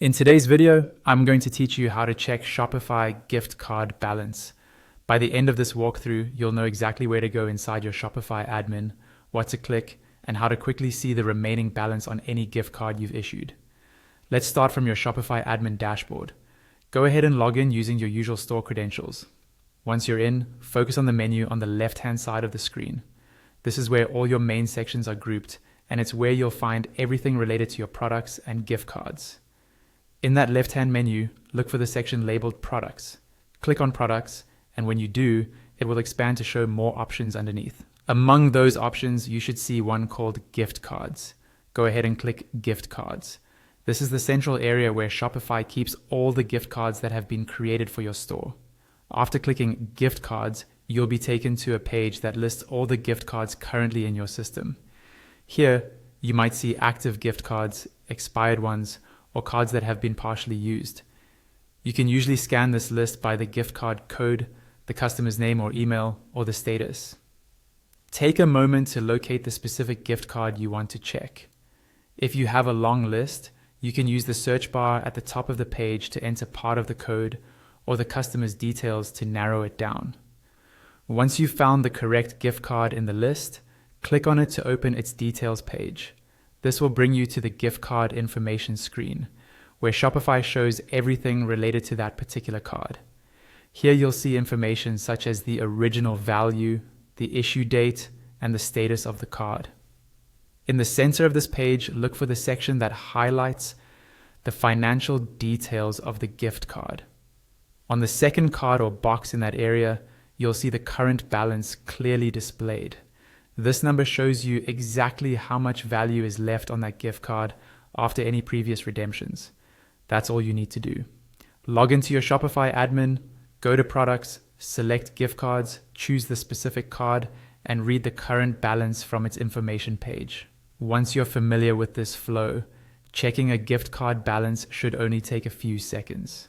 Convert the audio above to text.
In today's video, I'm going to teach you how to check Shopify gift card balance. By the end of this walkthrough, you'll know exactly where to go inside your Shopify admin, what to click, and how to quickly see the remaining balance on any gift card you've issued. Let's start from your Shopify admin dashboard. Go ahead and log in using your usual store credentials. Once you're in, focus on the menu on the left-hand side of the screen. This is where all your main sections are grouped, and it's where you'll find everything related to your products and gift cards. In that left-hand menu, look for the section labeled Products. Click on Products, and when you do, it will expand to show more options underneath. Among those options, you should see one called Gift Cards. Go ahead and click Gift Cards. This is the central area where Shopify keeps all the gift cards that have been created for your store. After clicking Gift Cards, you'll be taken to a page that lists all the gift cards currently in your system. Here, you might see active gift cards, expired ones, or cards that have been partially used. You can usually scan this list by the gift card code, the customer's name or email, or the status. Take a moment to locate the specific gift card you want to check. If you have a long list, you can use the search bar at the top of the page to enter part of the code or the customer's details to narrow it down. Once you've found the correct gift card in the list, click on it to open its details page. This will bring you to the gift card information screen, where Shopify shows everything related to that particular card. Here you'll see information such as the original value, the issue date, and the status of the card. In the center of this page, look for the section that highlights the financial details of the gift card. On the second card or box in that area, you'll see the current balance clearly displayed. This number shows you exactly how much value is left on that gift card after any previous redemptions. That's all you need to do. Log into your Shopify admin, go to Products, select Gift Cards, choose the specific card, and read the current balance from its information page. Once you're familiar with this flow, checking a gift card balance should only take a few seconds.